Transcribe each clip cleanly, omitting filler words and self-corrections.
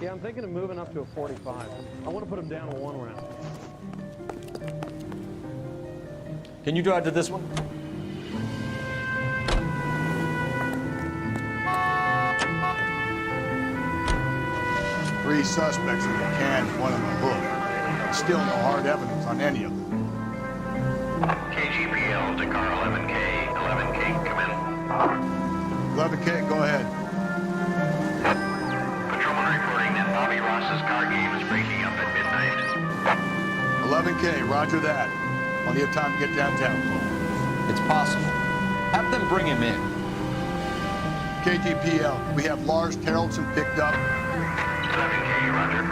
Yeah, I'm thinking of moving up to a 45. I want to put him down to 1 round. Can you drive to this one? Three suspects in the can, one in the hook. Still no hard evidence on any of them. KGPL to car 11K. 11K, come in. 11K, go ahead. Patrolman reporting that Bobby Ross's car game is breaking up at midnight. 11K, roger that. Plenty of time to get downtown. It's possible. Have them bring him in. KGPL, we have Lars Haraldson picked up. 11K, roger.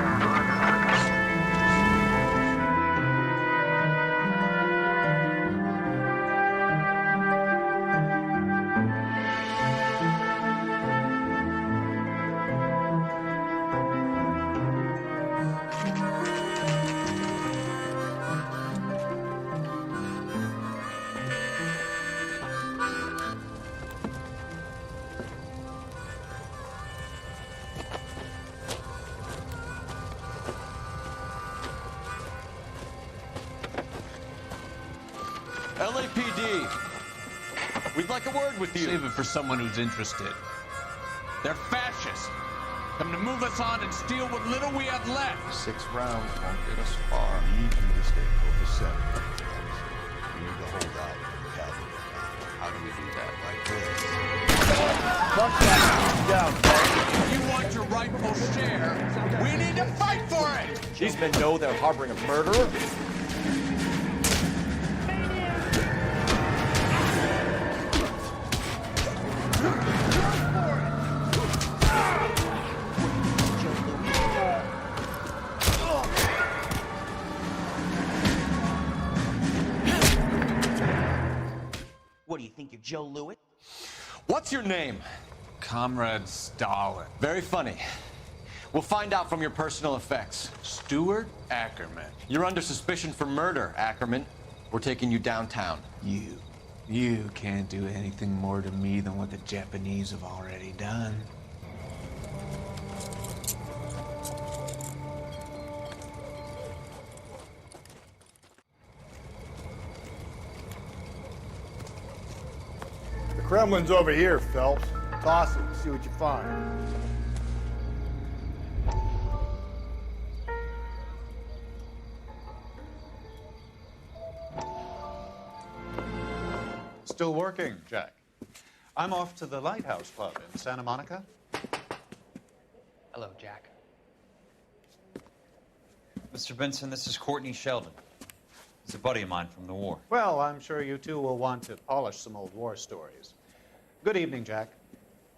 LAPD, we'd like a word with you. Save it for someone who's interested. They're fascists. Come to move us on and steal what little we have left. 6 rounds won't get us far. We need you to stay focused. We need to hold out for the cavalry. How do we do that? Like this. Fuck that. Down. You want your rightful share. We need to fight for it. These men know they're harboring a murderer. What do you think, you're Joe Lewitt? What's your name? Comrade Stalin. Very funny. We'll find out from your personal effects. Stuart Ackerman. You're under suspicion for murder, Ackerman. We're taking you downtown. You can't do anything more to me than what the Japanese have already done. The Kremlin's over here, Phelps. Toss it, see what you find. Still working, Jack. I'm off to the Lighthouse Club in Santa Monica. Hello, Jack. Mr. Benson, this is Courtney Sheldon. He's a buddy of mine from the war. Well, I'm sure you two will want to polish some old war stories. Good evening, Jack.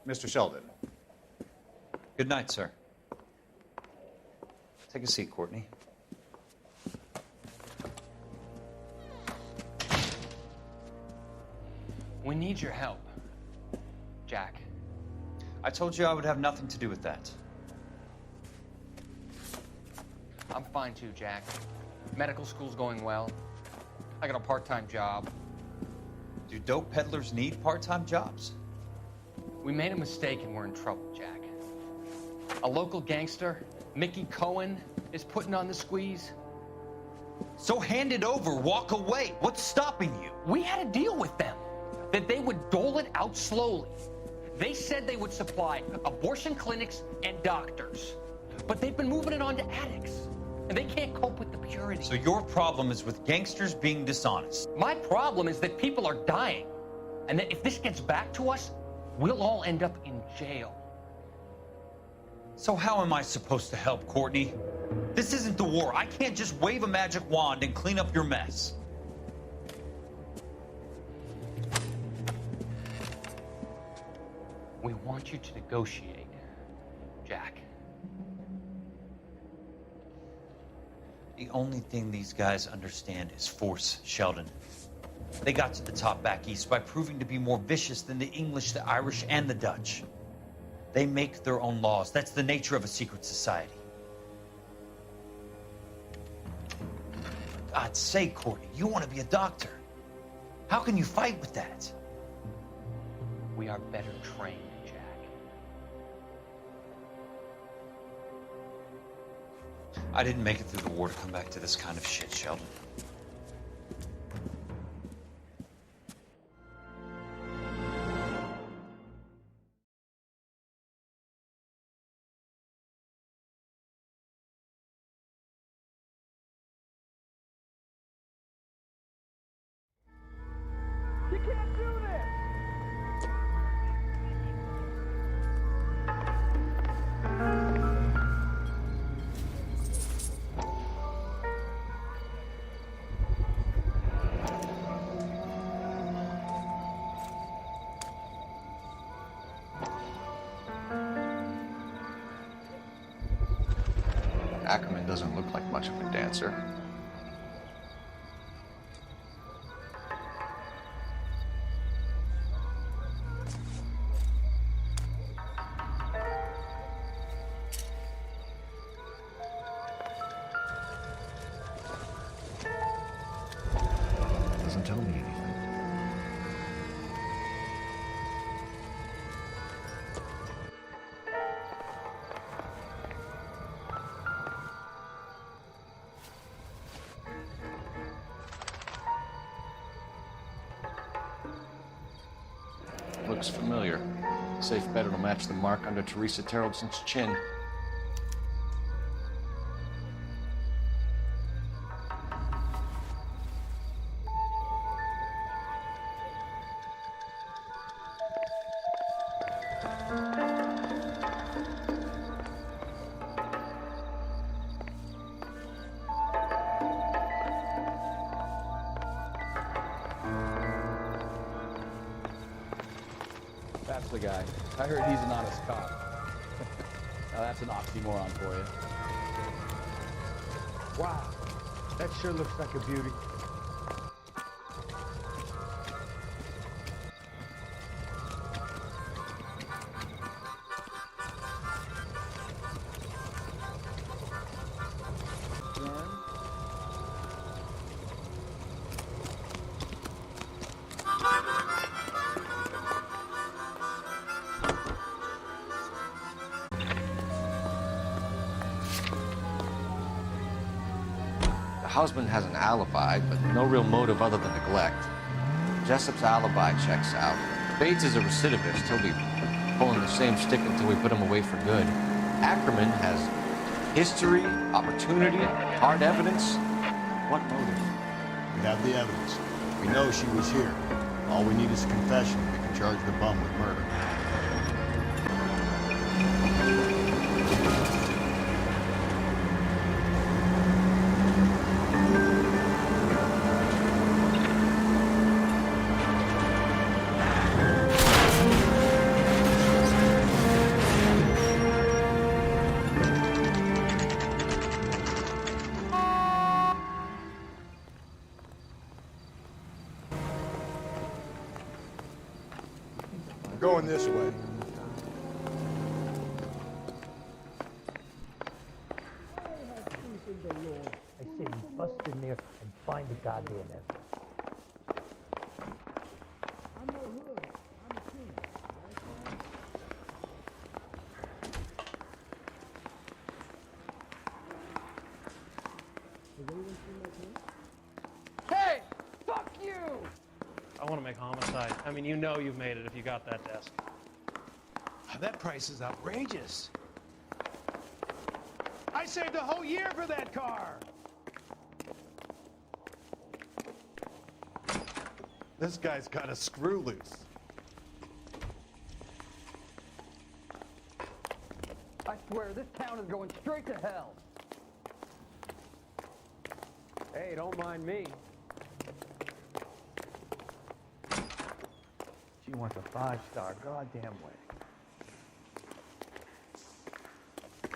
Mr. Sheldon. Good night, sir. Take a seat, Courtney. We need your help, Jack. I told you I would have nothing to do with that. I'm fine too, Jack. Medical school's going well. I got a part-time job. Do dope peddlers need part-time jobs? We made a mistake and we're in trouble, Jack. A local gangster, Mickey Cohen, is putting on the squeeze. So hand it over, walk away. What's stopping you? We had a deal with them that they would dole it out slowly. They said they would supply abortion clinics and doctors, but they've been moving it on to addicts, and they can't cope with the purity. So your problem is with gangsters being dishonest. My problem is that people are dying, and that if this gets back to us, we'll all end up in jail. So how am I supposed to help, Courtney? This isn't the war. I can't just wave a magic wand and clean up your mess. We want you to negotiate, Jack. The only thing these guys understand is force, Sheldon. They got to the top back east by proving to be more vicious than the English, the Irish, and the Dutch. They make their own laws. That's the nature of a secret society. For God's sake, Courtney, you want to be a doctor. How can you fight with that? We are better trained, Jack. I didn't make it through the war to come back to this kind of shit, Sheldon. You can't do this! Ackerman doesn't look like much of a dancer. Doesn't tell me anything. Looks familiar. Safe bet it'll match the mark under Teresa Terrelson's chin. That's the guy. I heard he's an honest cop. Now that's an oxymoron for you. Wow, that sure looks like a beauty. The husband has an alibi, but no real motive other than neglect. Jessup's alibi checks out. Bates is a recidivist. He'll be pulling the same stick until we put him away for good. Ackerman has history, opportunity, hard evidence. What motive? We have the evidence. We know she was here. All we need is a confession. We can charge the bum with murder. Going this way. I say you bust in there and find the goddamn evidence. Hey! Fuck you! I want to make homicide. I mean, you know you've made it if you got that desk. That price is outrageous. I saved a whole year for that car. This guy's got a screw loose. I swear, this town is going straight to hell. Hey, don't mind me. She wants a 5-star goddamn way.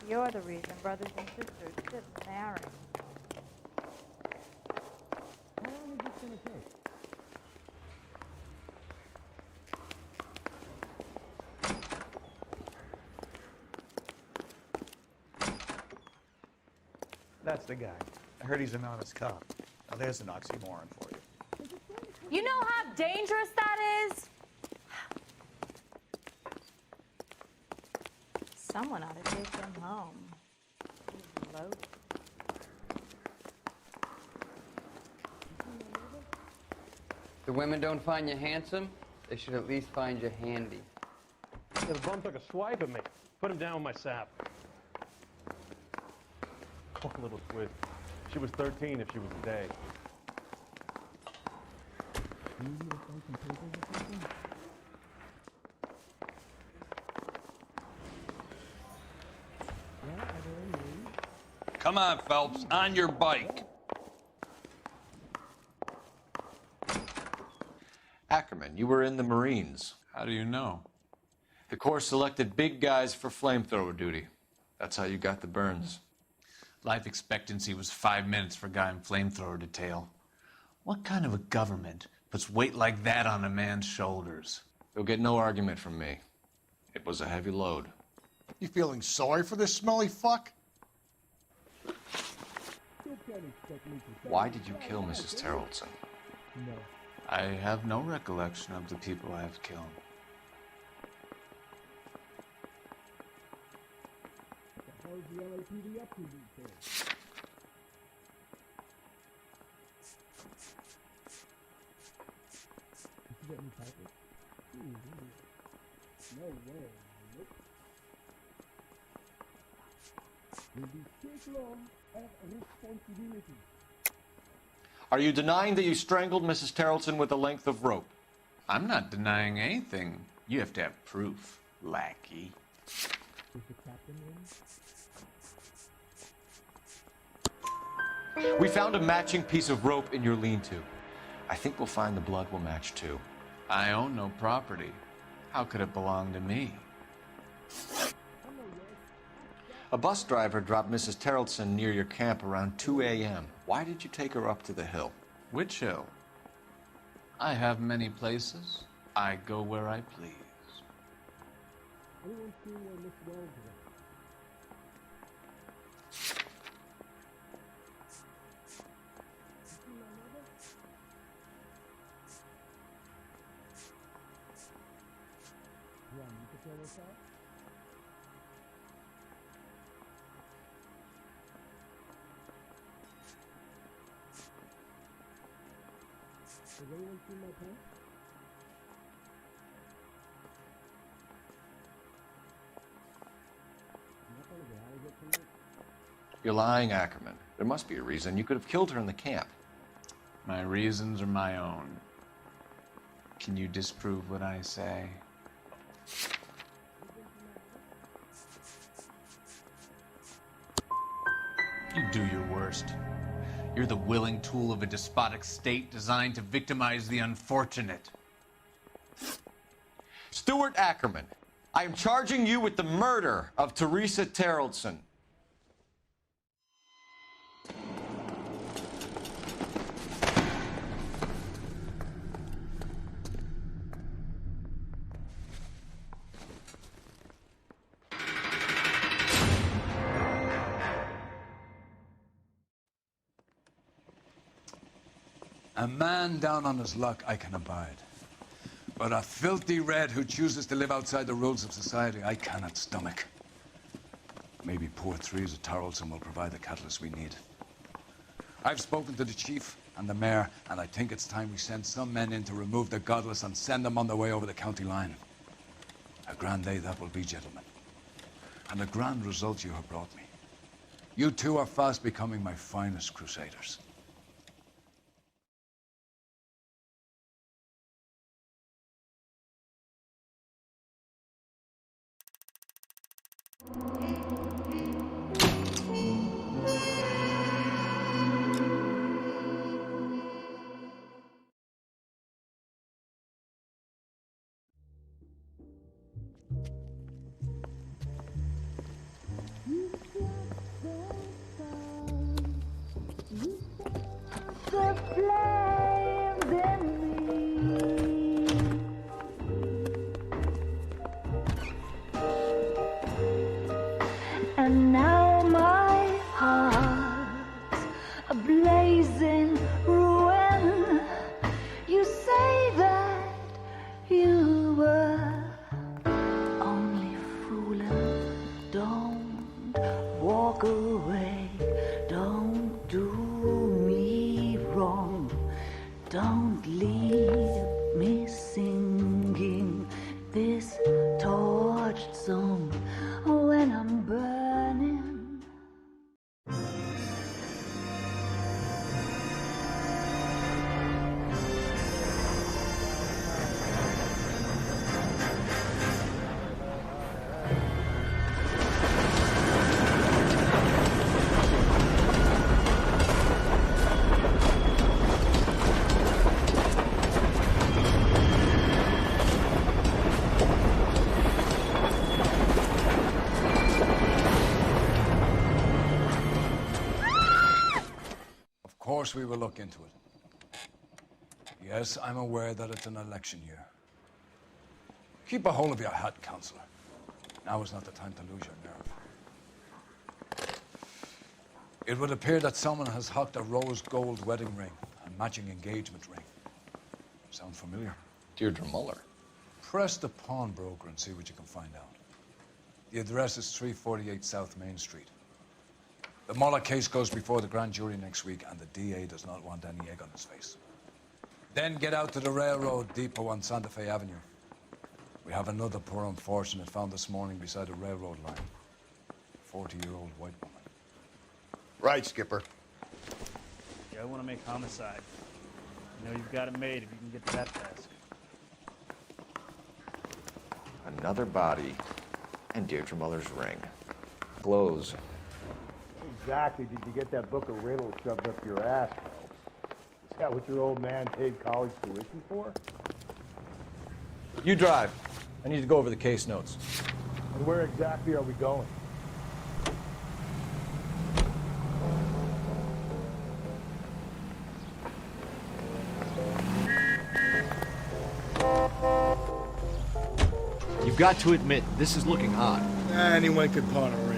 You're the reason brothers and sisters shouldn't marry. How long is this gonna take? That's the guy. I heard he's an honest cop. Now there's an oxymoron for you. You know how dangerous that is? Someone ought to take him home. He's loaded. The women don't find you handsome, they should at least find you handy. Yeah, the bum took a swipe at me. Put him down with my sap. One little twist. She was 13 if she was a day. Come on, Phelps, on your bike. Ackerman, you were in the Marines. How do you know? The Corps selected big guys for flamethrower duty. That's how you got the burns. Life expectancy was 5 minutes for a guy in flamethrower detail. What kind of a government puts weight like that on a man's shoulders? You'll get no argument from me. It was a heavy load. You feeling sorry for this smelly fuck? Why did you kill Mrs. Terrelson? I have no recollection of the people I have killed. Are you denying that you strangled Mrs. Terrelson with a length of rope? I'm not denying anything. You have to have proof, lackey. We found a matching piece of rope in your lean-to. I think we'll find the blood will match too. I own no property. How could it belong to me? A bus driver dropped Mrs. Terrelson near your camp around 2 a.m. Why did you take her up to the hill? Which hill? I have many places. I go where I please. You're lying, Ackerman. There must be a reason. You could have killed her in the camp. My reasons are my own. Can you disprove what I say? You do your worst. You're the willing tool of a despotic state designed to victimize the unfortunate. Stuart Ackerman, I am charging you with the murder of Teresa Terrelson. A man down on his luck I can abide. But a filthy red who chooses to live outside the rules of society, I cannot stomach. Maybe poor Teresa Terrelson will provide the catalyst we need. I've spoken to the chief and the mayor, and I think it's time we send some men in to remove the godless and send them on their way over the county line. A grand day that will be, gentlemen. And a grand result you have brought me. You two are fast becoming my finest crusaders. And now my heart's a blazing ruin. You say that you were only fooling. Don't walk away. Don't do me wrong. Don't leave. course we will look into it. Yes, I'm aware that it's an election year. Keep a hold of your hat, Counselor. Now is not the time to lose your nerve. It would appear that someone has hocked a rose gold wedding ring and matching engagement ring. Sound familiar? Deirdre Muller. Press the pawnbroker and see what you can find out. The address is 348 South Main Street. The Muller case goes before the grand jury next week, and the DA does not want any egg on his face. Then get out to the railroad depot on Santa Fe Avenue. We have another poor unfortunate found this morning beside a railroad line. A 40-year-old white woman. Right, Skipper. Yeah, I want to make homicide. You know you've got it made if you can get to that task. Another body and Deirdre Muller's ring. Glows. Exactly did you get that book of riddles shoved up your ass, though? Is that what your old man paid college tuition for? You drive. I need to go over the case notes. And where exactly are we going? You've got to admit, this is looking odd. Anyone could pawn a ring.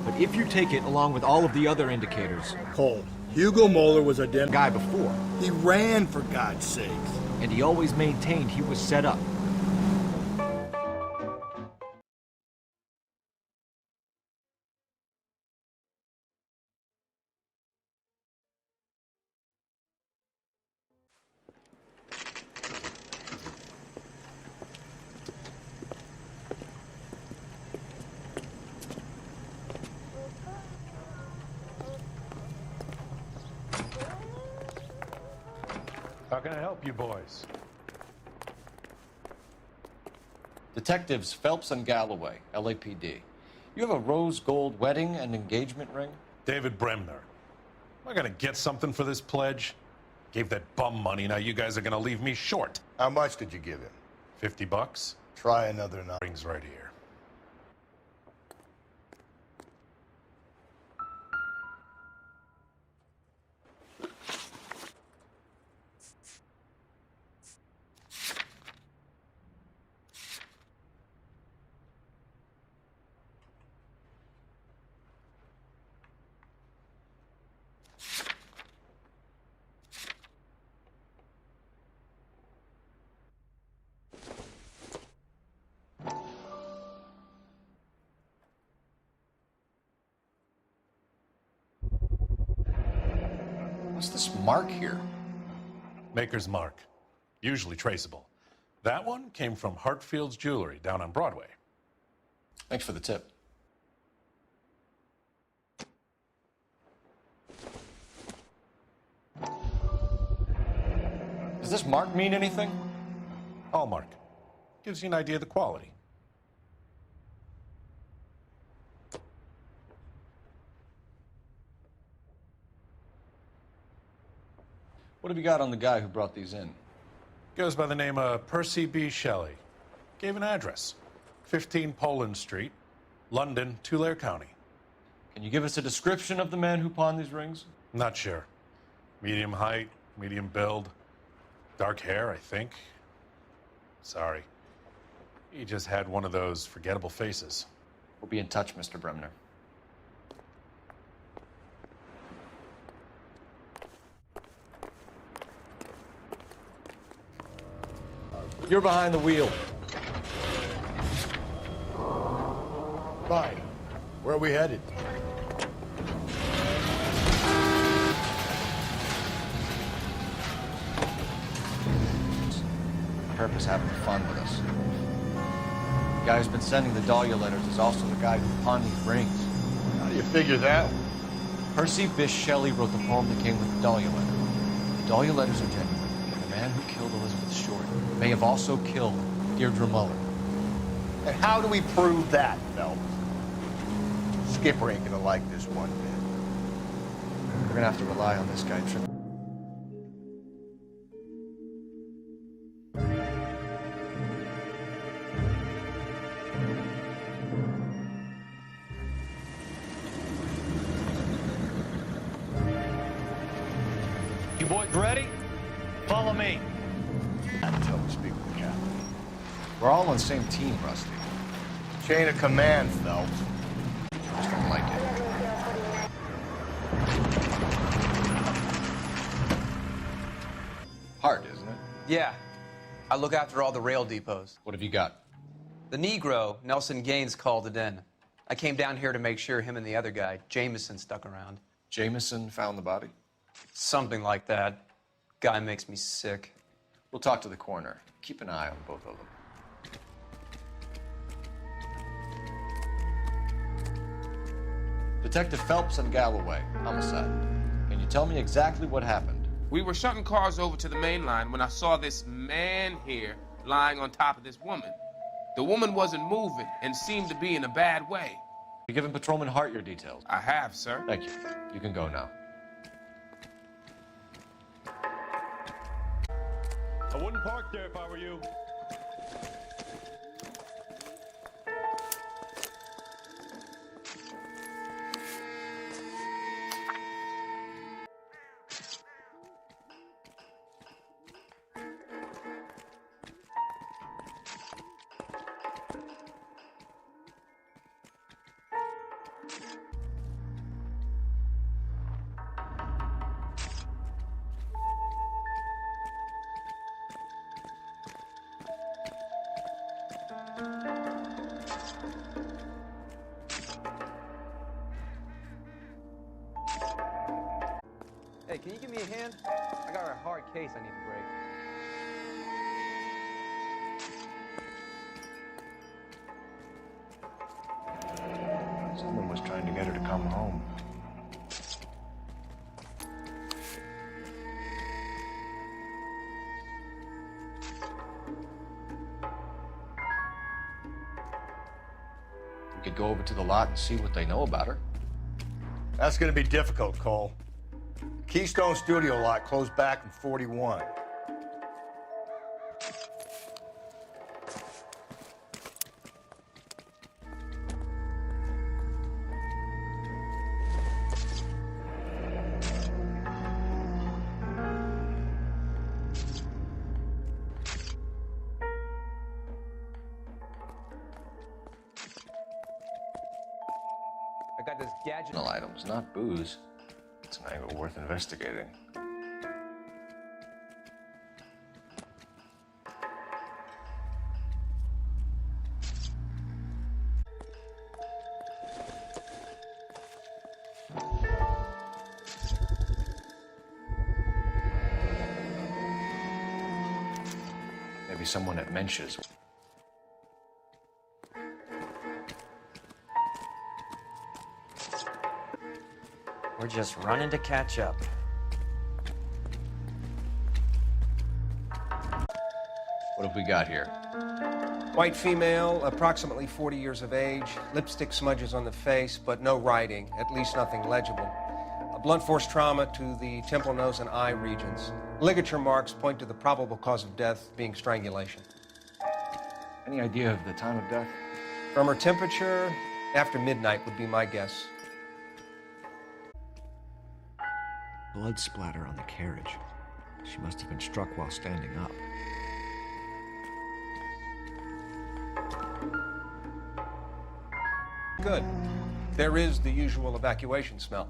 But if you take it along with all of the other indicators... Cole, Hugo Moeller was a dead guy before. He ran, for God's sakes. And he always maintained he was set up. How can I help you boys? Detectives Phelps and Galloway, LAPD. You have a rose gold wedding and engagement ring? David Bremner. Am I gonna get something for this pledge? Gave that bum money, now you guys are gonna leave me short. How much did you give him? $50? Try another night. Ring's right here. What's this mark here? Maker's mark. Usually traceable. That one came from Hartfield's Jewelry down on Broadway. Thanks for the tip. Does this mark mean anything? Hallmark. Gives you an idea of the quality. What have you got on the guy who brought these in? Goes by the name of Percy B. Shelley. Gave an address. 15 Poland Street, London, Tulare County. Can you give us a description of the man who pawned these rings? Not sure. Medium height, medium build. Dark hair, I think. Sorry. He just had one of those forgettable faces. We'll be in touch, Mr. Bremner. You're behind the wheel. Fine. Where are we headed? Purpose having fun with us. The guy who's been sending the Dahlia letters is also the guy who pawned these rings. How do you figure that? Percy Bysshe Shelley wrote the poem that came with the Dahlia letter. The Dahlia letters are genuine, and the man who killed Elizabeth Short may have also killed Deirdre Muller. And how do we prove that, Phelps? Skipper ain't gonna like this one bit. We're gonna have to rely on this guy, Tripp. You boys ready? Follow me. Tell me, speak with the captain. We're all on the same team, Rusty. Chain of command, Phelps. Just don't like it. Hard, isn't it? Yeah. I look after all the rail depots. What have you got? The Negro, Nelson Gaines, called it in. I came down here to make sure him and the other guy, Jameson, stuck around. Jameson found the body? Something like that. Guy makes me sick. We'll talk to the coroner. Keep an eye on both of them. Detective Phelps and Galloway, homicide. Can you tell me exactly what happened? We were shutting cars over to the main line when I saw this man here lying on top of this woman. The woman wasn't moving and seemed to be in a bad way. You given Patrolman Hart your details? I have, sir. Thank you. You can go now. I wouldn't park there if I were you. Hey, can you give me a hand? I got a hard case I need to break. Someone was trying to get her to come home. We could go over to the lot and see what they know about her. That's gonna be difficult, Cole. Keystone Studio lot closed back in 41. I got this gadget. Items, not booze. It's an angle worth investigating. Maybe someone at Mensch's. We're just running to catch up. What have we got here? White female, approximately 40 years of age, lipstick smudges on the face, but no writing, at least nothing legible. A blunt force trauma to the temple, nose, and eye regions. Ligature marks point to the probable cause of death being strangulation. Any idea of the time of death? From her temperature, after midnight would be my guess. Blood splatter on the carriage. She must have been struck while standing up. Good. There is the usual evacuation smell,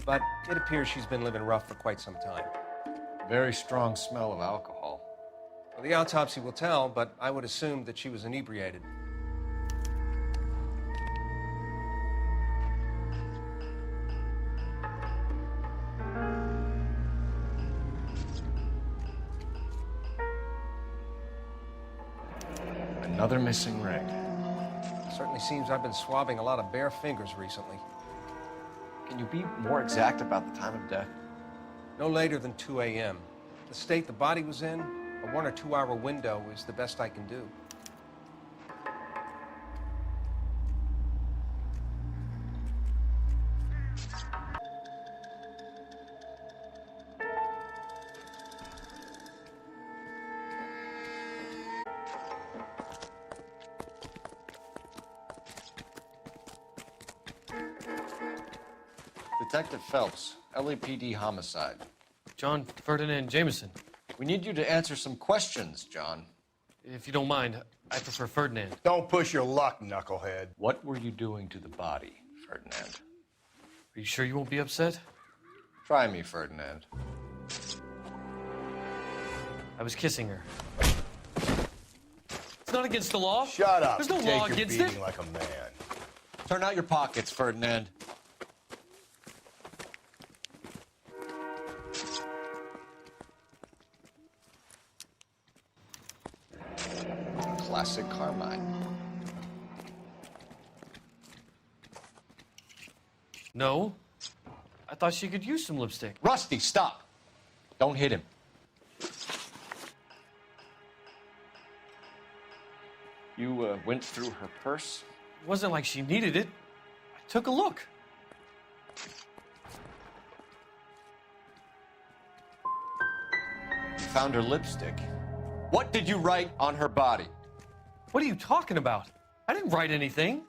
but it appears she's been living rough for quite some time. Very strong smell of alcohol. Well, the autopsy will tell, but I would assume that she was inebriated. Another missing ring. Certainly seems I've been swabbing a lot of bare fingers recently. Can you be more exact about the time of death? No later than 2 a.m. The state the body was in, a 1 or 2 hour window is the best I can do. Detective Phelps, LAPD homicide. John Ferdinand Jameson. We need you to answer some questions, John. If you don't mind, I prefer Ferdinand. Don't push your luck, knucklehead. What were you doing to the body, Ferdinand? Are you sure you won't be upset? Try me, Ferdinand. I was kissing her. It's not against the law. Shut up. There's no Take law your against beating it. like a man. Turn out your pockets, Ferdinand. Classic Carmine. No. I thought she could use some lipstick. Rusty, stop. Don't hit him. You went through her purse? It wasn't like she needed it. I took a look. You found her lipstick. What did you write on her body? What are you talking about? I didn't write anything.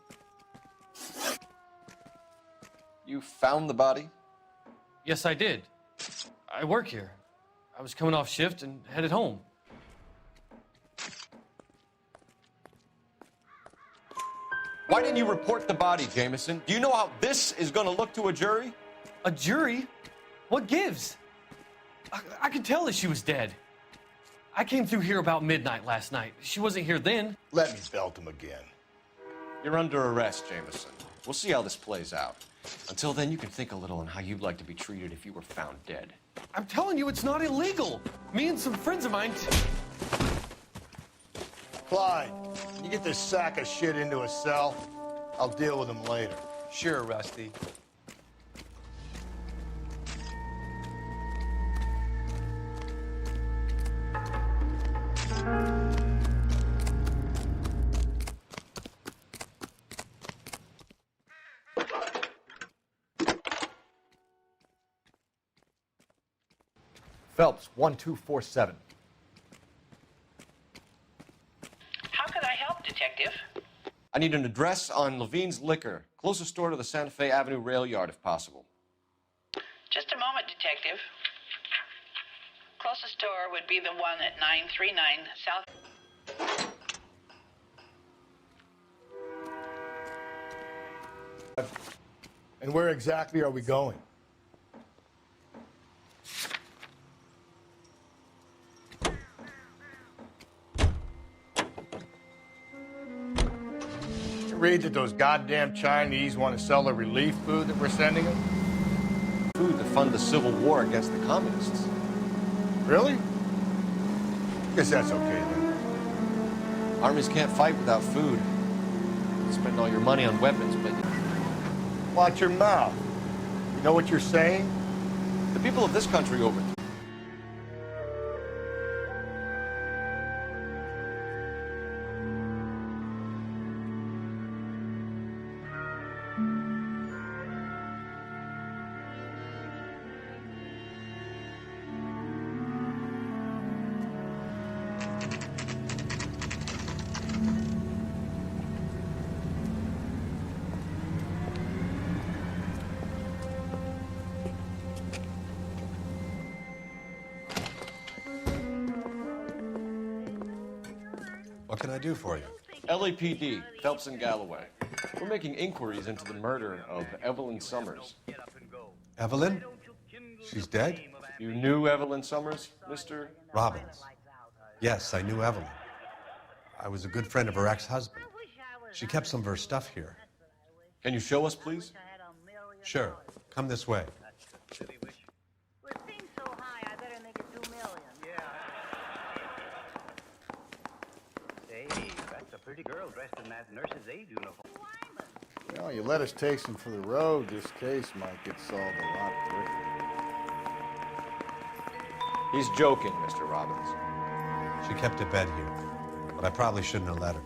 You found the body? Yes, I did. I work here. I was coming off shift and headed home. Why didn't you report the body, Jameson? Do you know how this is going to look to a jury? A jury? What gives? I could tell that she was dead. I came through here about midnight last night. She wasn't here then. Let me belt him again. You're under arrest, Jameson. We'll see how this plays out. Until then, you can think a little on how you'd like to be treated if you were found dead. I'm telling you, it's not illegal. Me and some friends of mine... Clyde, you get this sack of shit into a cell. I'll deal with him later. Sure, Rusty. Phelps, 1247. How can I help, Detective? I need an address on Levine's Liquor. Closest store to the Santa Fe Avenue rail yard, if possible. Just a moment, Detective. Closest store would be the one at 939 South. And where exactly are we going? Read that those goddamn Chinese want to sell the relief food that we're sending them? Food to fund the civil war against the communists. Really? Guess that's okay then. Armies can't fight without food. You spend all your money on weapons, but... Watch your mouth. You know what you're saying? The people of this country over... What can I do for you? LAPD, Phelps and Galloway. We're making inquiries into the murder of Evelyn Summers. Evelyn? She's dead? You knew Evelyn Summers, Mr. Robbins. Yes, I knew Evelyn. I was a good friend of her ex-husband. She kept some of her stuff here. Can you show us, please? Sure. Come this way. Pretty girl dressed in that nurse's aid uniform. You know, you let us take some for the road, this case might get solved a lot quicker. He's joking, Mr. Robbins. She kept a bed here, but I probably shouldn't have let her.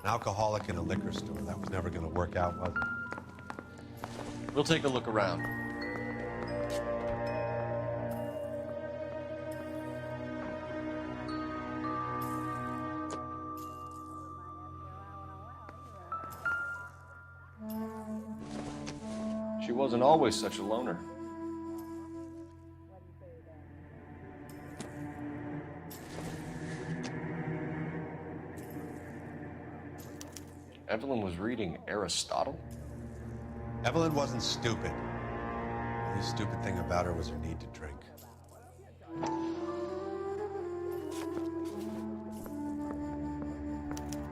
An alcoholic in a liquor store, that was never going to work out, was it? We'll take a look around. She wasn't always such a loner. Evelyn was reading Aristotle? Evelyn wasn't stupid. The only stupid thing about her was her need to drink.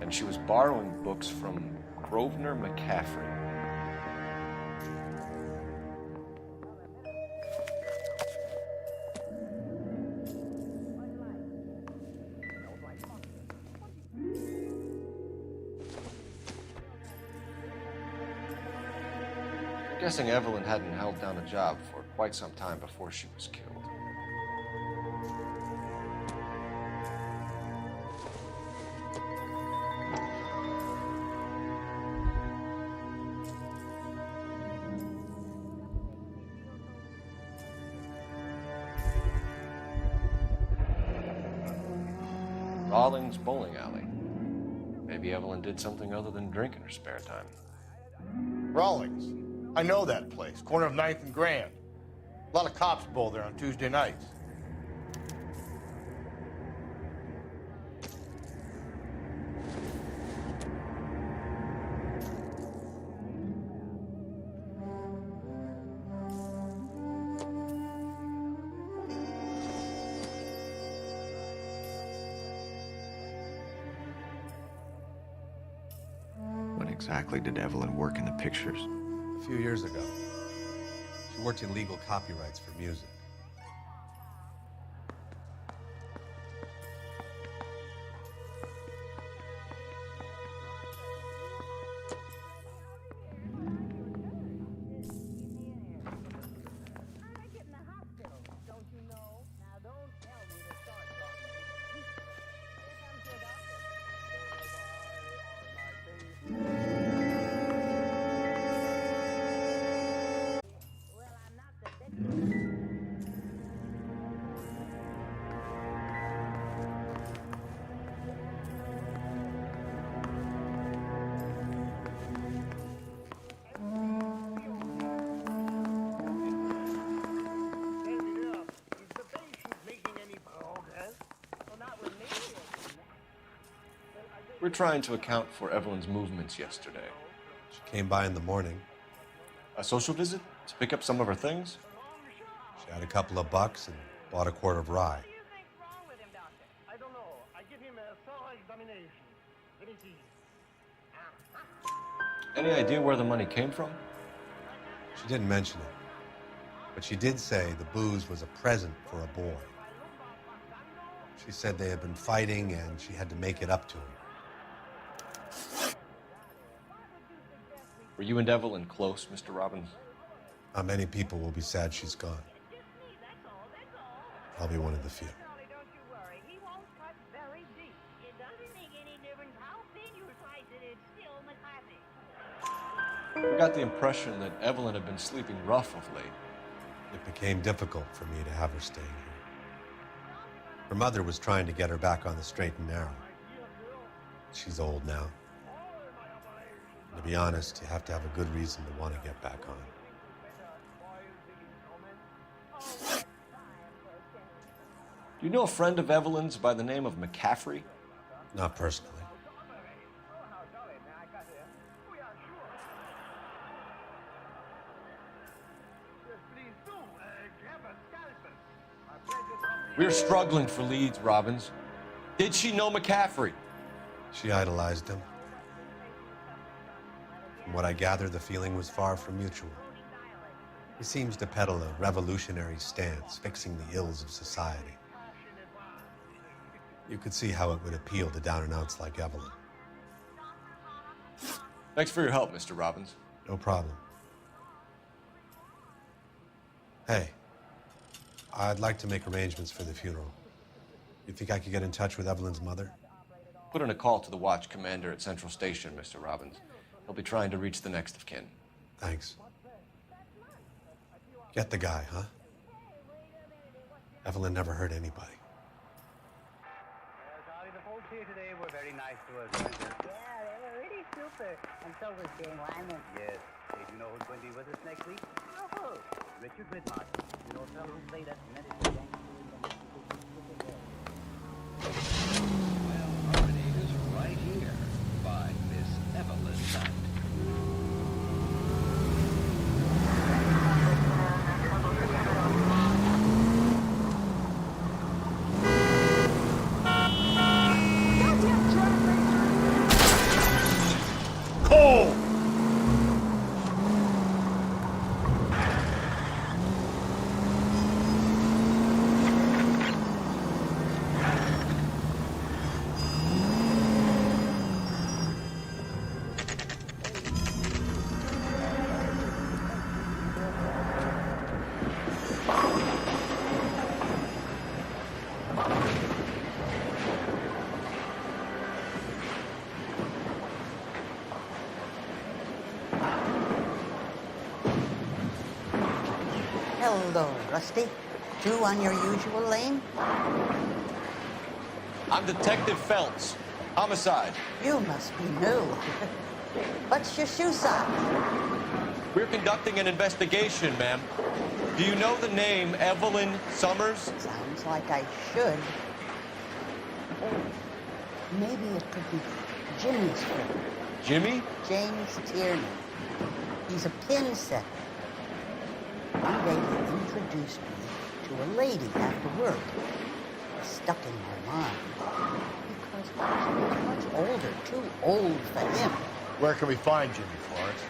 And she was borrowing books from Grosvenor McCaffrey. I'm guessing Evelyn hadn't held down a job for quite some time before she was killed. Rawlings Bowling Alley. Maybe Evelyn did something other than drink in her spare time. Rawlings. I know that place. Corner of 9th and Grand. A lot of cops bowl there on Tuesday nights. When exactly did Evelyn work in the pictures? A few years ago. She worked in legal copyrights for music. We're trying to account for Evelyn's movements yesterday. She came by in the morning. A social visit? To pick up some of her things? She had a couple of bucks and bought a quart of rye. I don't know. I give him a thorough examination. Very easy. Any idea where the money came from? She didn't mention it. But she did say the booze was a present for a boy. She said they had been fighting and she had to make it up to him. Were you and Evelyn close, Mr. Robbins? Not many people will be sad she's gone. I'll be one of the few. We got the impression that Evelyn had been sleeping rough of late. It became difficult for me to have her staying here. Her mother was trying to get her back on the straight and narrow. She's old now. And to be honest, you have to have a good reason to want to get back on. Do you know a friend of Evelyn's by the name of McCaffrey? Not personally. We're struggling for leads, Robbins. Did she know McCaffrey? She idolized him. From what I gather, the feeling was far from mutual. He seems to peddle a revolutionary stance, fixing the ills of society. You could see how it would appeal to down-and-outs like Evelyn. Thanks for your help, Mr. Robbins. No problem. Hey, I'd like to make arrangements for the funeral. You think I could get in touch with Evelyn's mother? Put in a call to the watch commander at Central Station, Mr. Robbins. He'll be trying to reach the next of kin. Thanks. Get the guy, huh? Evelyn never hurt anybody. Charlie, the folks here today were very nice to us, weren't they? Yeah, they were really super. And so was Jane Wyman. Yes. Hey, do you know who's going to be with us next week? Oh, Richard Whitmarsh. You know, fellow who played us medicine. Well, Harmony is right here by Miss Evelyn Hello, Rusty. Two on your usual lane? I'm Detective Phelps. Homicide. You must be new. What's your shoe size? We're conducting an investigation, ma'am. Do you know the name Evelyn Summers? Sounds like I should. Oh, maybe it could be Jimmy's friend. Jimmy? James Tierney. He's a pin setter. One day he introduced me to a lady after work. It stuck in my mind. Because she was much older, too old for him. Where can we find Jimmy Florence?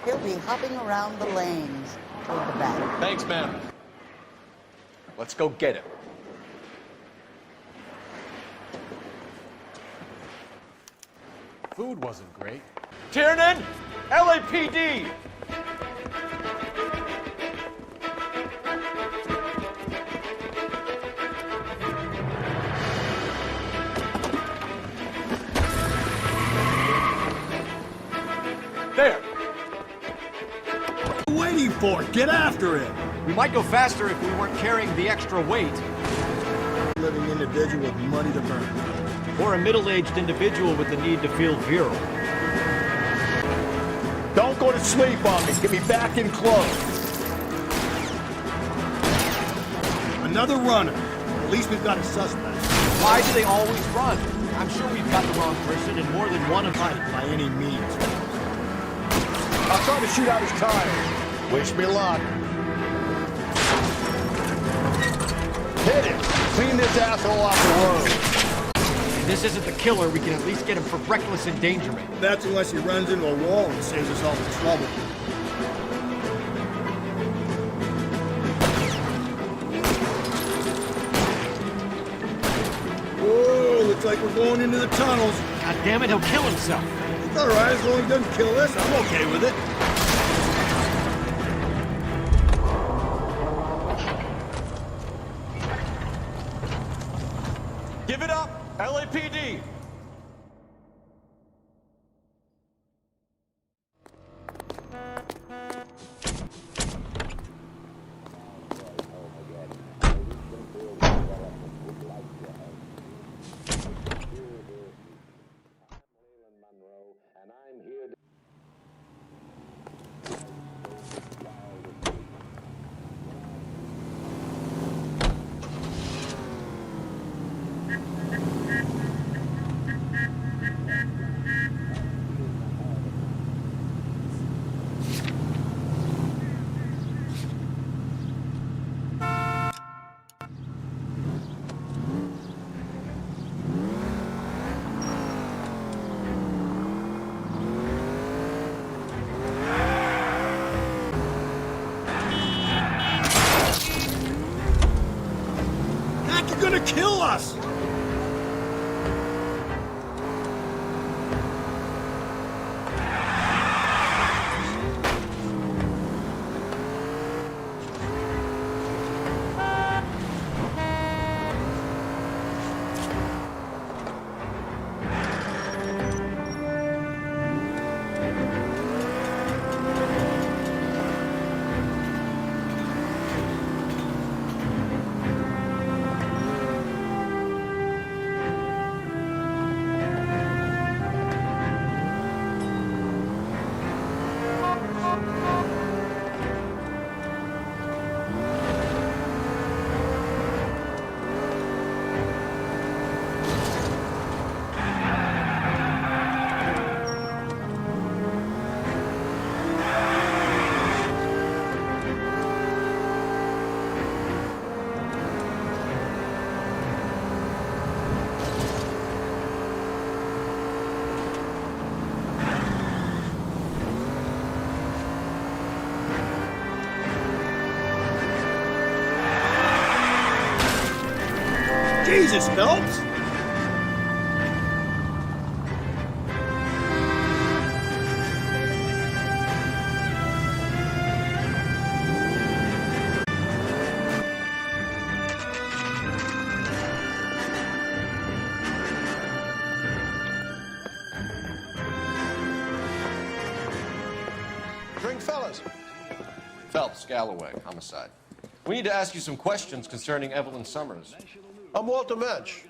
He'll be hopping around the lanes toward the back. Thanks, ma'am. Let's go get him. Food wasn't great. Tiernan! LAPD! There! What are you waiting for? Get after it! We might go faster if we weren't carrying the extra weight. Living individual with money to burn. Or a middle-aged individual with the need to feel virile. Don't go to sleep on me. Get me back in close. Another runner. At least we've got a suspect. Why do they always run? I'm sure we've got the wrong person in more than one of them. By any means. I'll try to shoot out his tire. Wish me luck. Hit it. Clean this asshole off the road. If this isn't the killer, we can at least get him for reckless endangerment. That's unless he runs into a wall and saves us all the trouble. Whoa, looks like we're going into the tunnels. God damn it, he'll kill himself. It's all right, as long as he doesn't kill us, I'm okay with it. Give it up, LAPD! You're gonna kill us! Jesus, Phelps! Drink, fellas. Phelps, Galloway, homicide. We need to ask you some questions concerning Evelyn Summers. I'm Walter Mensch.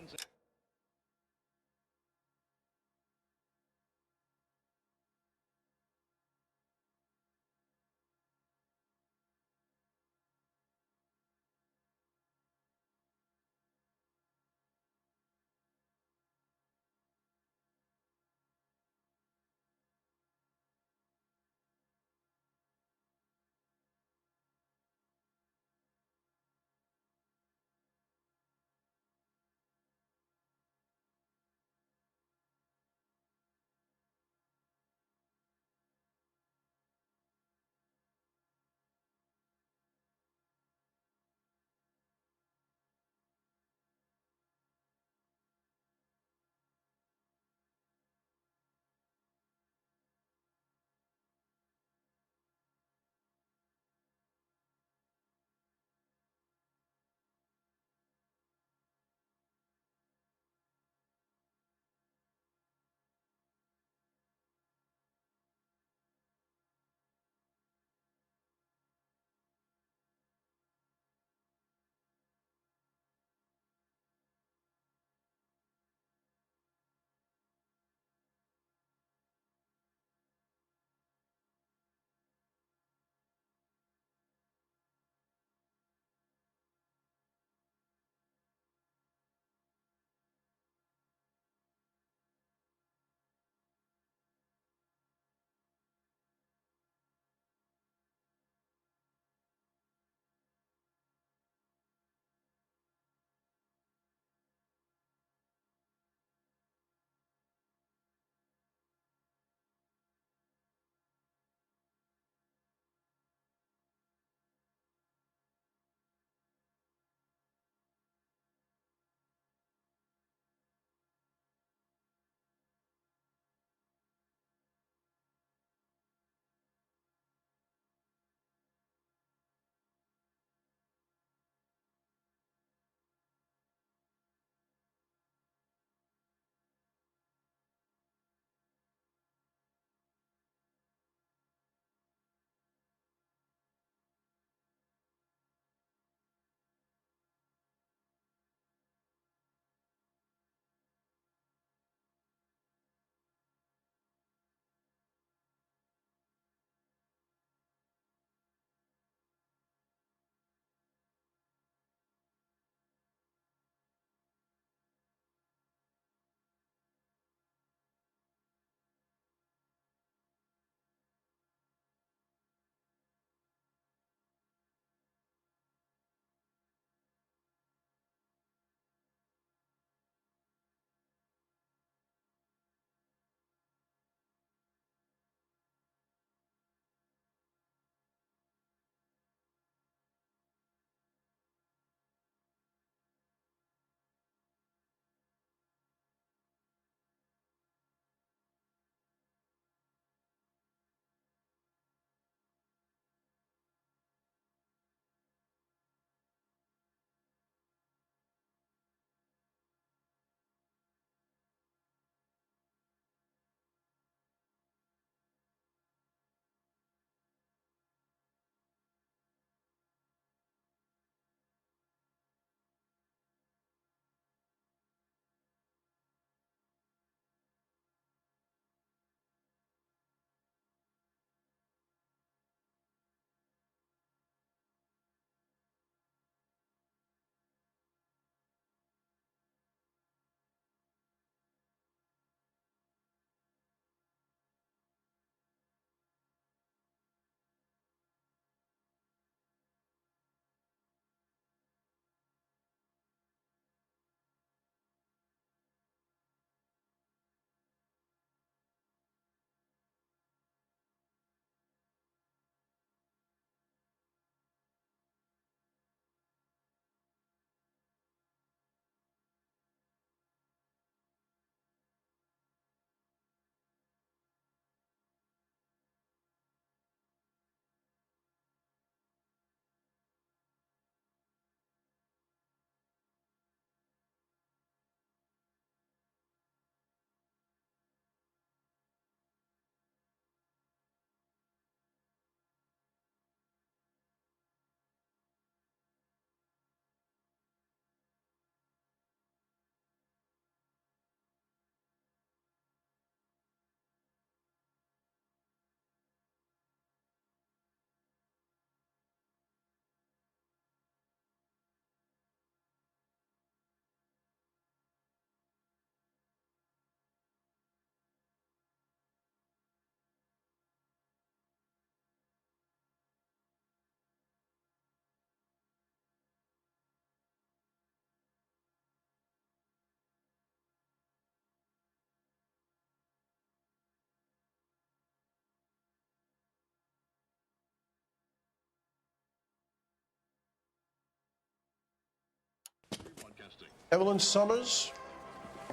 Evelyn Summers?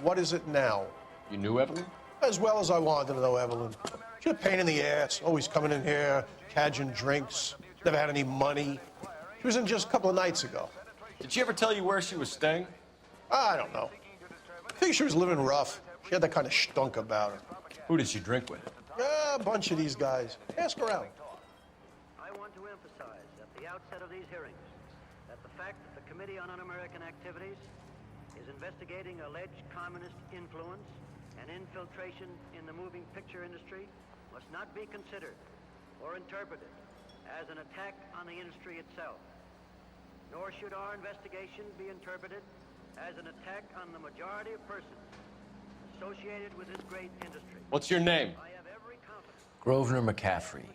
What is it now? You knew Evelyn? As well as I wanted to know Evelyn. She's a pain in the ass, always coming in here, cadging drinks, never had any money. She was in just a couple of nights ago. Did she ever tell you where she was staying? I don't know. I think she was living rough. She had that kind of stunk about her. Who did she drink with? Yeah, a bunch of these guys. Ask around. I want to emphasize at the outset of these hearings that the fact that the Committee on Un-American Activities is investigating alleged communist influence and infiltration in the moving picture industry must not be considered or interpreted as an attack on the industry itself. Nor should our investigation be interpreted as an attack on the majority of persons associated with this great industry. What's your name? Grosvenor McCaffrey.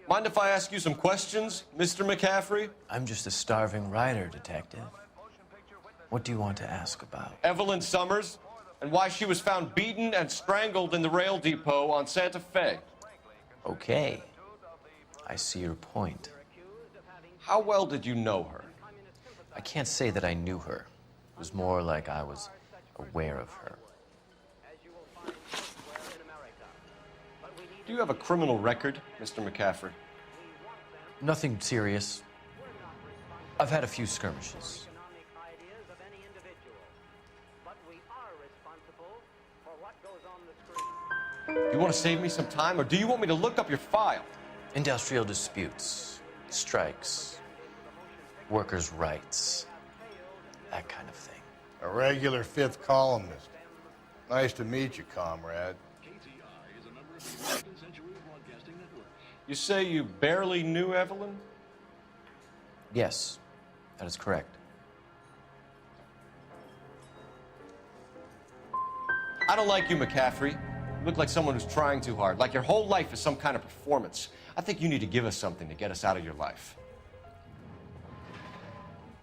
Mind if I ask you some questions, Mr. McCaffrey? I'm just a starving writer, Detective. What do you want to ask about? Evelyn Summers, and why she was found beaten and strangled in the rail depot on Santa Fe. Okay. I see your point. How well did you know her? I can't say that I knew her. It was more like I was aware of her. Do you have a criminal record, Mr. McCaffrey? Nothing serious. I've had a few skirmishes. Do you want to save me some time, or do you want me to look up your file? Industrial disputes, strikes, workers' rights, that kind of thing. A regular fifth columnist. Nice to meet you, comrade. You say you barely knew Evelyn? Yes, that is correct. I don't like you, McCaffrey. You look like someone who's trying too hard, like your whole life is some kind of performance. I think you need to give us something to get us out of your life.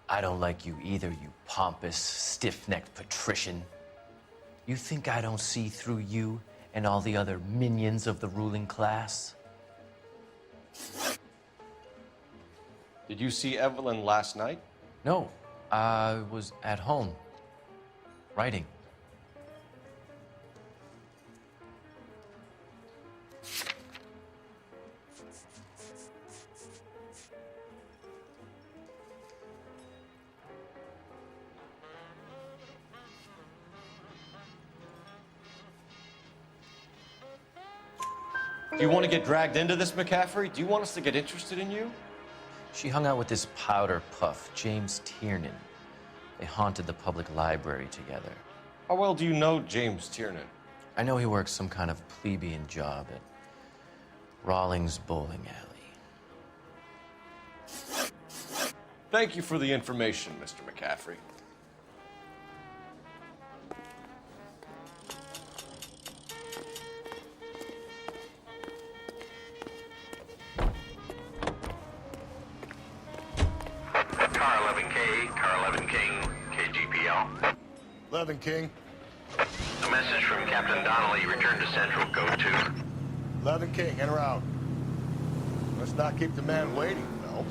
I don't like you either, you pompous, stiff-necked patrician. You think I don't see through you and all the other minions of the ruling class? Did you see Evelyn last night? No, I was at home, writing. Do you want to get dragged into this, McCaffrey? Do you want us to get interested in you? She hung out with this powder puff, James Tiernan. They haunted the public library together. How well do you know James Tiernan? I know he works some kind of plebeian job at Rawlings Bowling Alley. Thank you for the information, Mr. McCaffrey. Car 11K, Car 11 King, KGPL. 11 King. A message from Captain Donnelly. Return to Central. Go to 11 King, enter out. Let's not keep the man waiting, Phelps.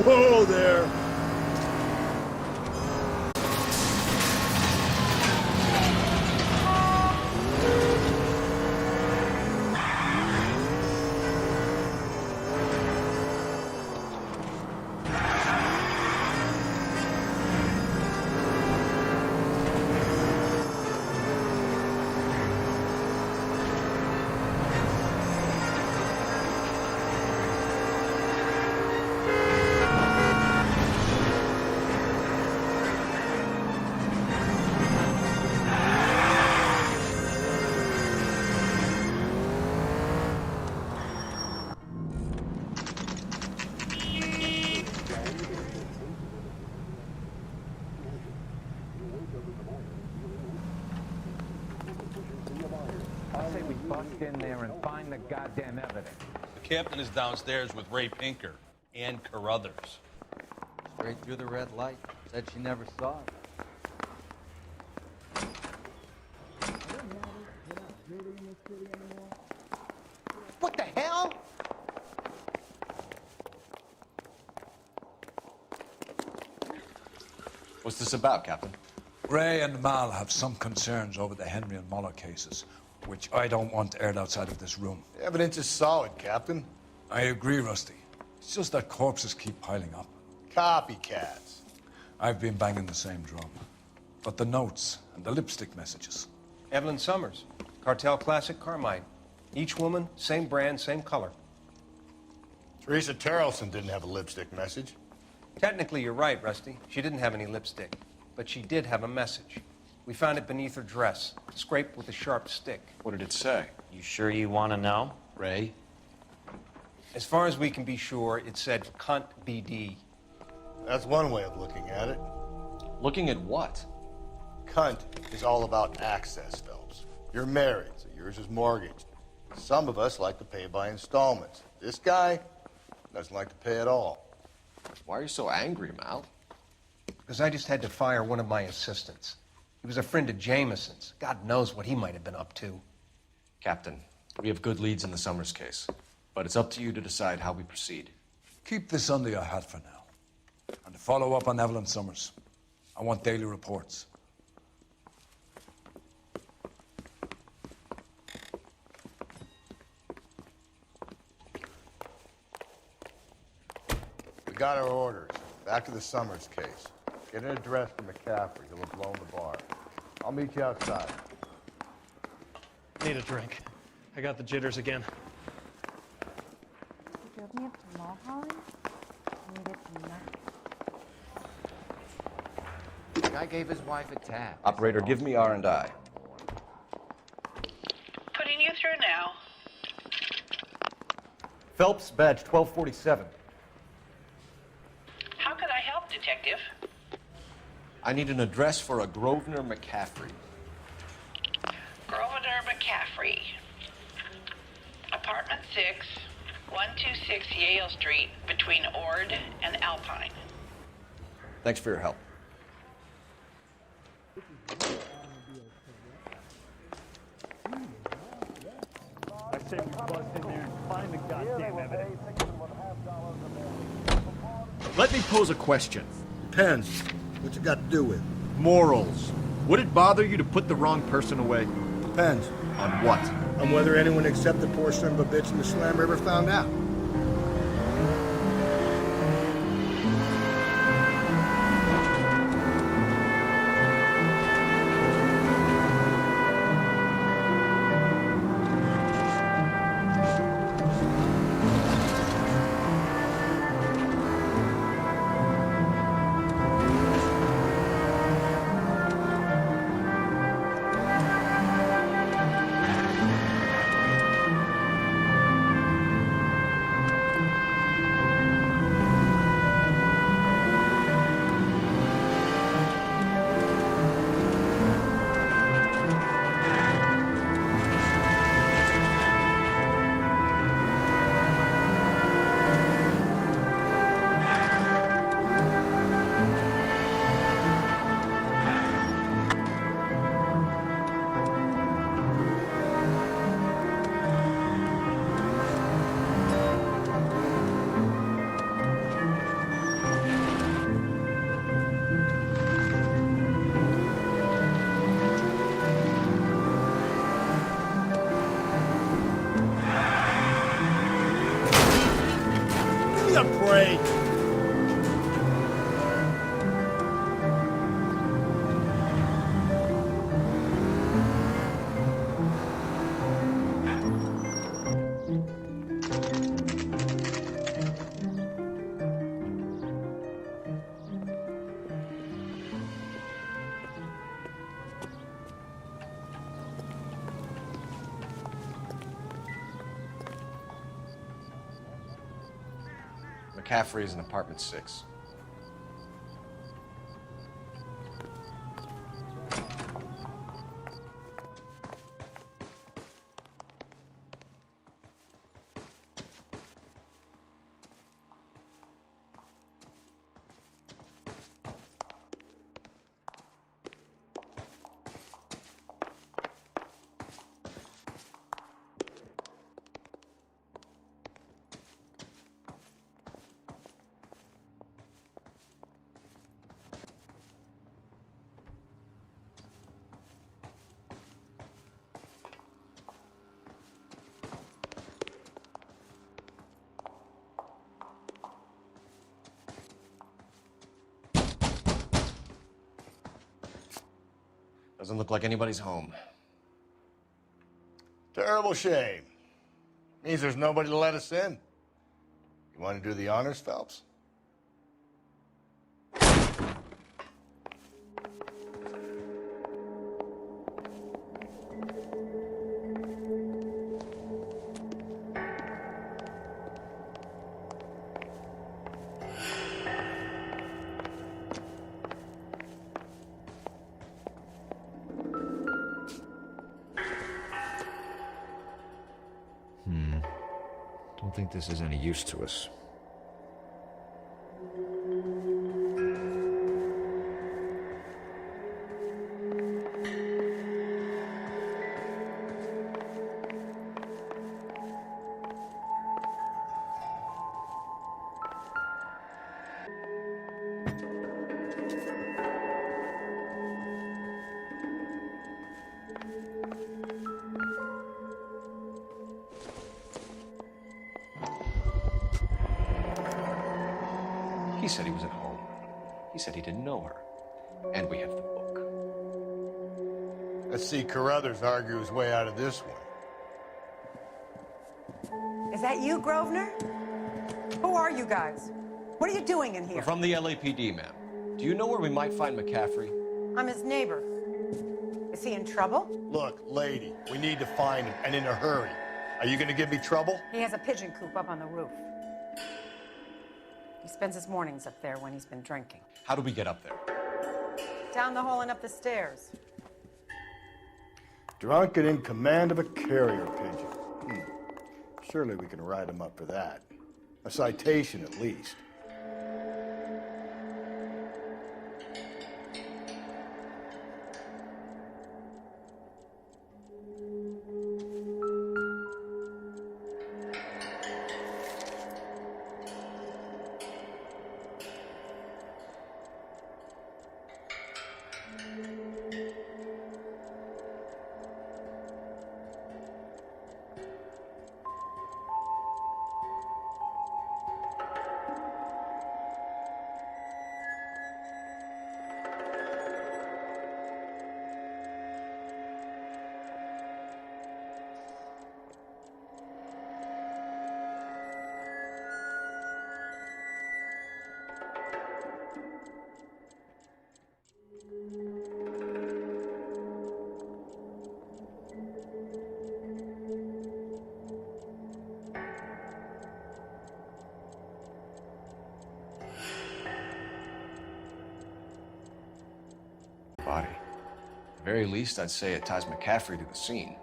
Whoa there! I say we bust in there and find the goddamn evidence. The captain is downstairs with Ray Pinker and Carruthers. Straight through the red light. Said she never saw it. What the hell? What's this about, Captain? Ray and Mal have some concerns over the Henry and Muller cases, which I don't want aired outside of this room. The evidence is solid, Captain. I agree, Rusty. It's just that corpses keep piling up. Copycats. I've been banging the same drum. But the notes and the lipstick messages. Evelyn Summers, Cartel Classic Carmine. Each woman, same brand, same color. Teresa Terrelson didn't have a lipstick message. Technically, you're right, Rusty. She didn't have any lipstick, but she did have a message. We found it beneath her dress, scraped with a sharp stick. What did it say? You sure you want to know? Ray? As far as we can be sure, it said cunt BD. That's one way of looking at it. Looking at what? Cunt is all about access, Phelps. You're married, so yours is mortgaged. Some of us like to pay by installments. This guy doesn't like to pay at all. Why are you so angry, Mal? Because I just had to fire one of my assistants. He was a friend of Jameson's. God knows what he might have been up to. Captain, we have good leads in the Summers case, but it's up to you to decide how we proceed. Keep this under your hat for now. And to follow up on Evelyn Summers, I want daily reports. We got our orders. Back to the Summers case. Get an address for McCaffrey. He'll have blown the bar. I'll meet you outside. Need a drink. I got the jitters again. You drove me up to Mulholland? Needed some nuts. The guy gave his wife a tab. Operator, give me R&I. Putting you through now. Phelps, badge 1247. How could I help, Detective? I need an address for a Grosvenor McCaffrey. Grosvenor McCaffrey. Apartment 6, 126 Yale Street, between Ord and Alpine. Thanks for your help. I say we bust in there and find the goddamn evidence. Let me pose a question. Depends. What's it got to do with? Morals. Would it bother you to put the wrong person away? Depends. On what? On whether anyone except the poor son of a bitch in the slammer ever found out. Give me a break. McCaffrey is in apartment 6. Doesn't look like anybody's home. Terrible shame. Means there's nobody to let us in. You want to do the honors, Phelps? Don't think this is any use to us. He said he was at home. He said he didn't know her. And we have the book. Let's see Carruthers argue his way out of this one. Is that you, Grosvenor? Who are you guys? What are you doing in here? We're from the LAPD, ma'am. Do you know where we might find McCaffrey? I'm his neighbor. Is he in trouble? Look, lady, we need to find him, and in a hurry. Are you gonna give me trouble? He has a pigeon coop up on the roof. He spends his mornings up there when he's been drinking. How do we get up there? Down the hall and up the stairs. Drunk and in command of a carrier pigeon. Surely we can write him up for that. A citation, at least. Body. At the very least, I'd say it ties McCaffrey to the scene.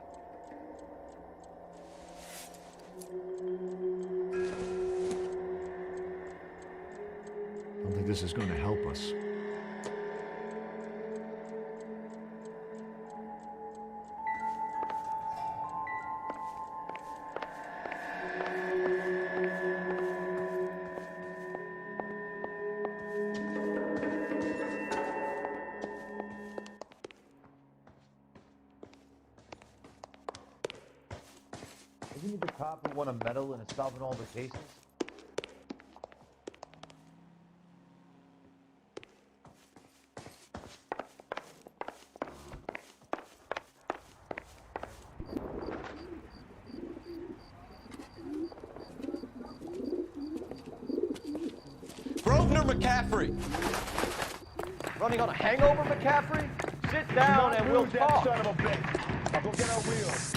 Don't think this is going to help us. Isn't he the cop who won a medal in solving all the cases? Grosvenor McCaffrey! Running on a hangover, McCaffrey? Sit down and we'll talk. Son of a bitch. I'll go get our wheels.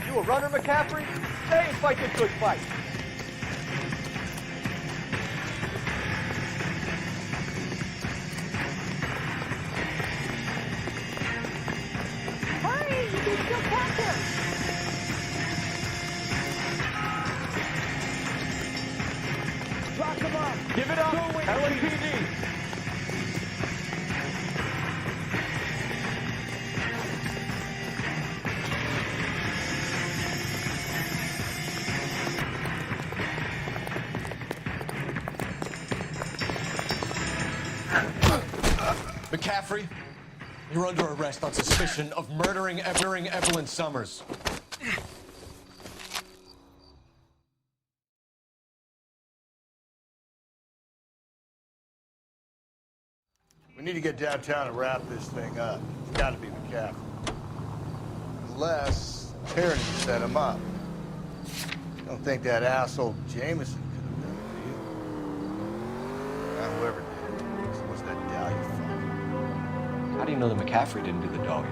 You a runner, McCaffrey? Stay and fight the good fight. Hurry! You can still catch him! Lock him up. Give it up, LAPD. McCaffrey, You're under arrest on suspicion of murdering Evelyn Summers. We need to get downtown and wrap this thing up. It's got to be McCaffrey. Unless Tyranny set him up. I don't think that asshole Jameson could have done it, do you? Now, whoever did it, what's that Dahlia fuck? How do you know that McCaffrey didn't do the dogging?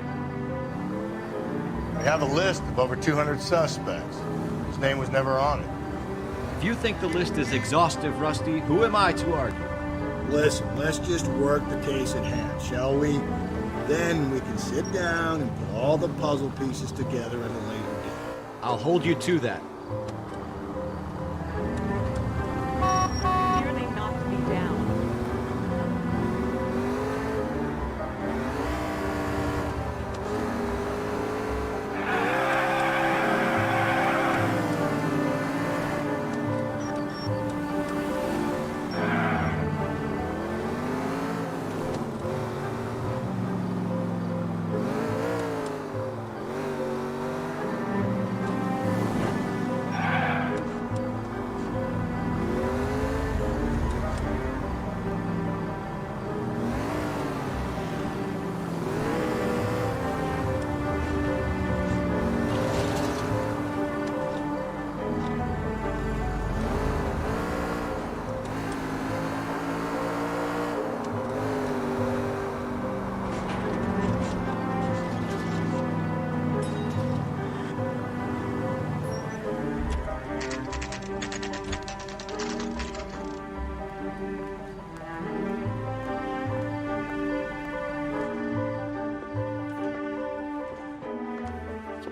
We have a list of over 200 suspects. His name was never on it. If you think the list is exhaustive, Rusty, who am I to argue? Listen, let's just work the case at hand, shall we? Then we can sit down and put all the puzzle pieces together at a later date. I'll hold you to that. Clearly knocked me down.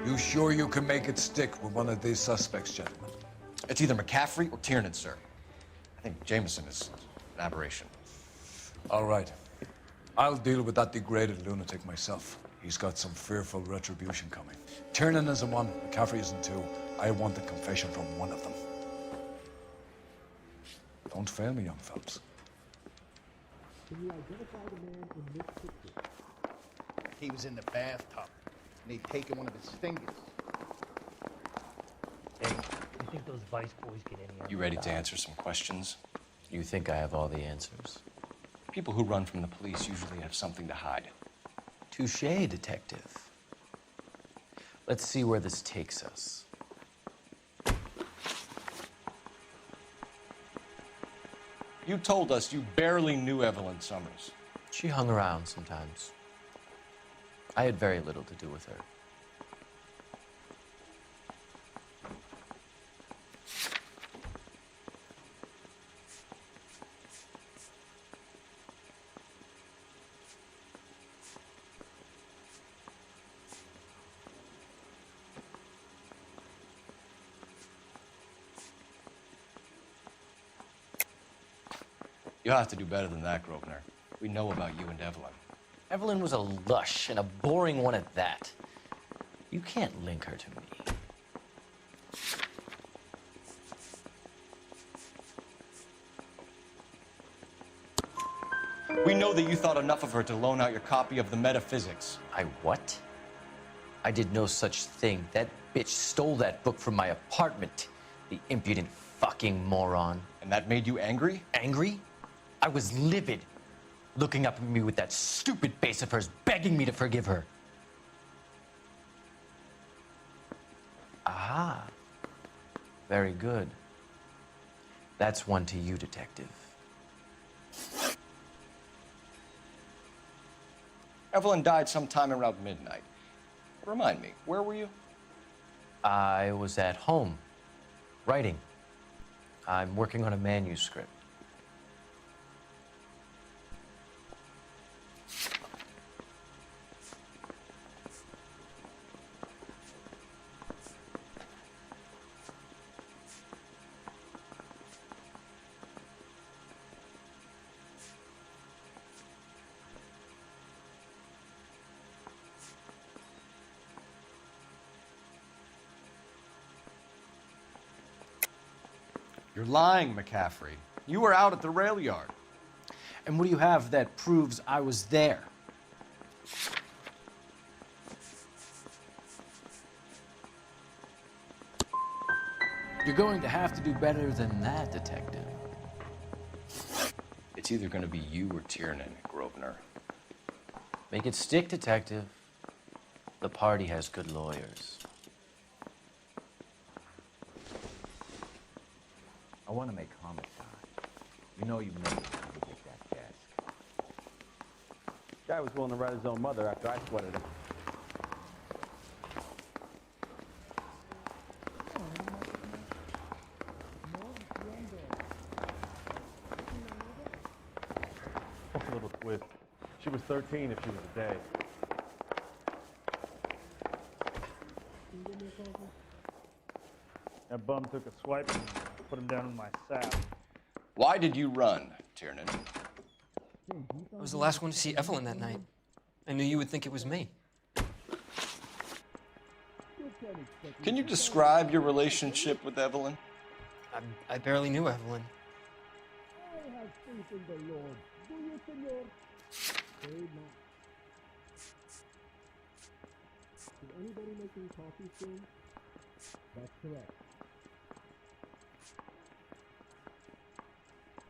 You sure you can make it stick with one of these suspects, gentlemen? It's either McCaffrey or Tiernan, sir. I think Jameson is an aberration. All right. I'll deal with that degraded lunatic myself. He's got some fearful retribution coming. Tiernan isn't one, McCaffrey isn't two. I want a confession from one of them. Don't fail me, young fellas. Can you identify the man in this picture? He was in the bathtub, and they'd taken one of his fingers. Hey, you think those Vice boys get any of You ready to answer some questions? You think I have all the answers? People who run from the police usually have something to hide. Touche, detective. Let's see where this takes us. You told us you barely knew Evelyn Summers. She hung around sometimes. I had very little to do with her. You'll have to do better than that, Grosvenor. We know about you and Evelyn. Evelyn was a lush, and a boring one at that. You can't link her to me. We know that you thought enough of her to loan out your copy of the Metaphysics. I what? I did no such thing. That bitch stole that book from my apartment. The impudent fucking moron. And that made you angry? Angry? I was livid, looking up at me with that stupid face of hers, begging me to forgive her. Aha. Very good. That's one to you, detective. Evelyn died sometime around midnight. Remind me, where were you? I was at home, writing. I'm working on a manuscript. You're lying, McCaffrey. You were out at the rail yard. And what do you have that proves I was there? You're going to have to do better than that, Detective. It's either going to be you or Tiernan, Grosvenor. Make it stick, Detective. The party has good lawyers. I want to make homicide. You know you made it to get that desk. Guy was willing to write his own mother after I sweated him. Just a little twist. She was 13 if she was a day. That bum took a swipe and put him down in my sack. Why did you run, Tiernan? I was the last one to see Evelyn that night. I knew you would think it was me. Can you describe your relationship with Evelyn? I barely knew Evelyn. I have faith in the Lord. Do you, senor? Amen. Is anybody making coffee soon? That's correct.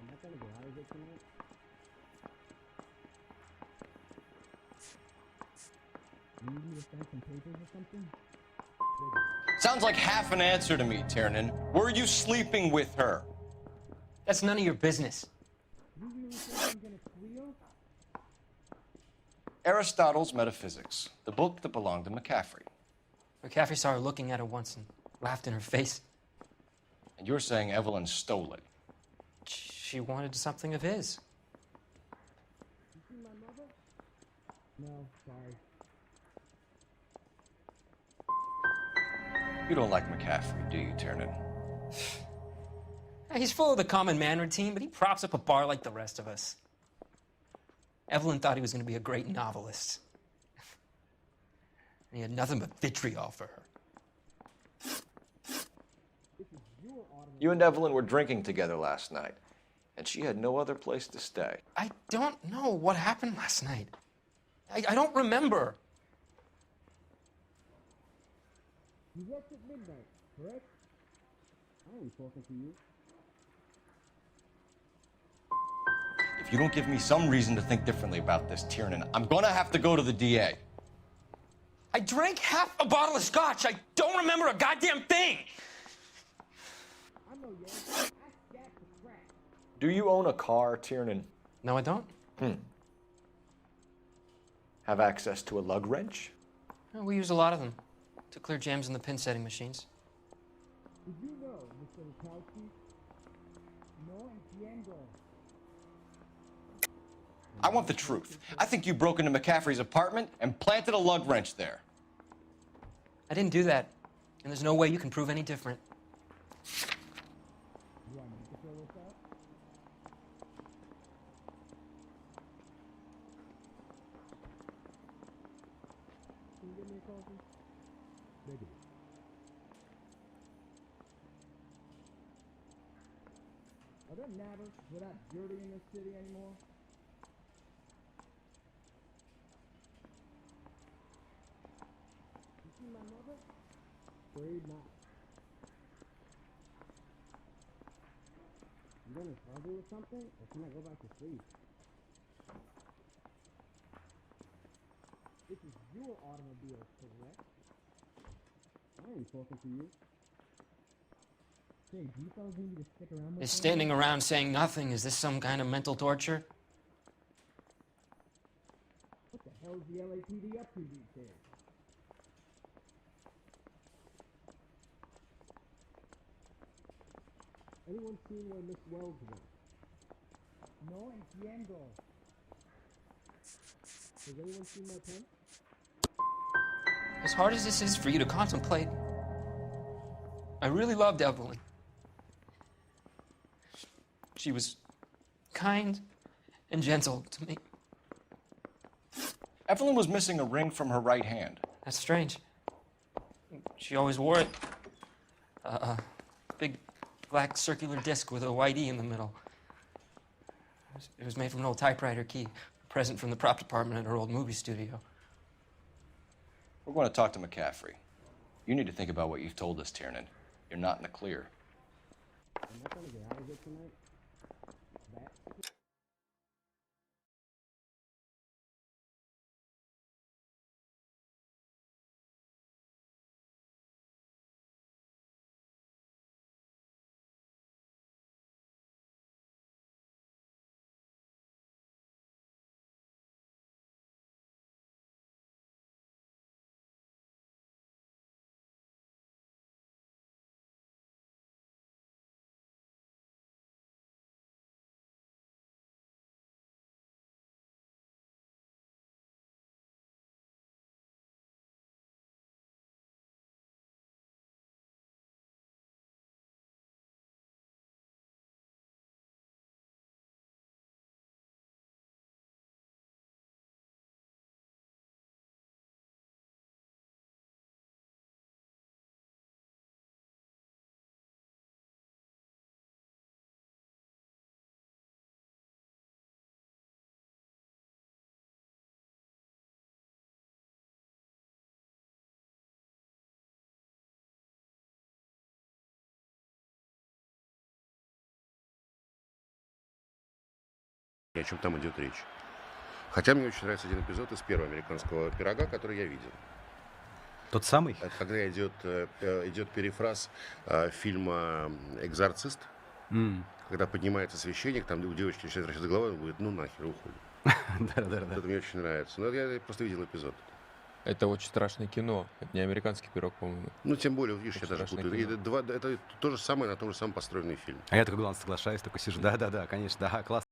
I'm not gonna go out of it tonight. You need me to sign some papers or something? Sounds like half an answer to me, Tiernan. Were you sleeping with her? That's none of your business. You really think I'm gonna squeal? Aristotle's Metaphysics, the book that belonged to McCaffrey. McCaffrey saw her looking at her once and laughed in her face. And you're saying Evelyn stole it? She wanted something of his. You see my mother? No, sorry. You don't like McCaffrey, do you, Tiernan? He's full of the common man routine, but he props up a bar like the rest of us. Evelyn thought he was going to be a great novelist. And he had nothing but vitriol for her. You and Evelyn were drinking together last night, and she had no other place to stay. I don't know what happened last night. I don't remember. You left at midnight, correct? I ain't talking to you. If you don't give me some reason to think differently about this, Tiernan, I'm gonna have to go to the DA. I drank half a bottle of scotch. I don't remember a goddamn thing. I know, yo. I stacked the crack. Do you own a car, Tiernan? No, I don't. Have access to a lug wrench? We use a lot of them to clear jams in the pin setting machines. Did you know, Mr. Wachowski? No entiendo. I want the truth. I think you broke into McCaffrey's apartment and planted a lug wrench there. I didn't do that, and there's no way you can prove any different. You want me to fill this out? Can you get me a coffee? Negative. Are there nabbers without dirty in this city anymore? You see my mother? Afraid not. You gonna struggle with something, or can I go back to sleep? This is your automobile, correct? I ain't talking to you. Say, do you fellas need me to stick around with Is them? standing around saying nothing, is this some kind of mental torture? What the hell is the LAPD up to these days? Anyone seen where Miss Wells went? No entiendo. Has anyone seen my pen? As hard as this is for you to contemplate, I really loved Evelyn. She was kind and gentle to me. Evelyn was missing a ring from her right hand. That's strange. She always wore it. Big black circular disc with a white E in the middle. It was made from an old typewriter key, a present from the prop department at her old movie studio. We're going to talk to McCaffrey. You need to think about what you've told us, Tiernan. You're not in the clear. Am I trying to get out of here tonight? That. О чем там идет речь. Хотя мне очень нравится один эпизод из первого американского пирога, который я видел. Тот самый? Это когда идет перефраз фильма «Экзорцист», когда поднимается священник, там у девочки начинает вращаться голова, он говорит, ну нахер, уходим. Да. Это мне очень нравится. Но я просто видел эпизод. Это очень страшное кино. Это не американский пирог, по-моему. Ну, тем более, видишь, я Очень даже страшное путаю. кино. Это то же самое, на том же самом построенный фильм. А я такой, главное, соглашаюсь, такой сижу. Да, конечно, да, классно.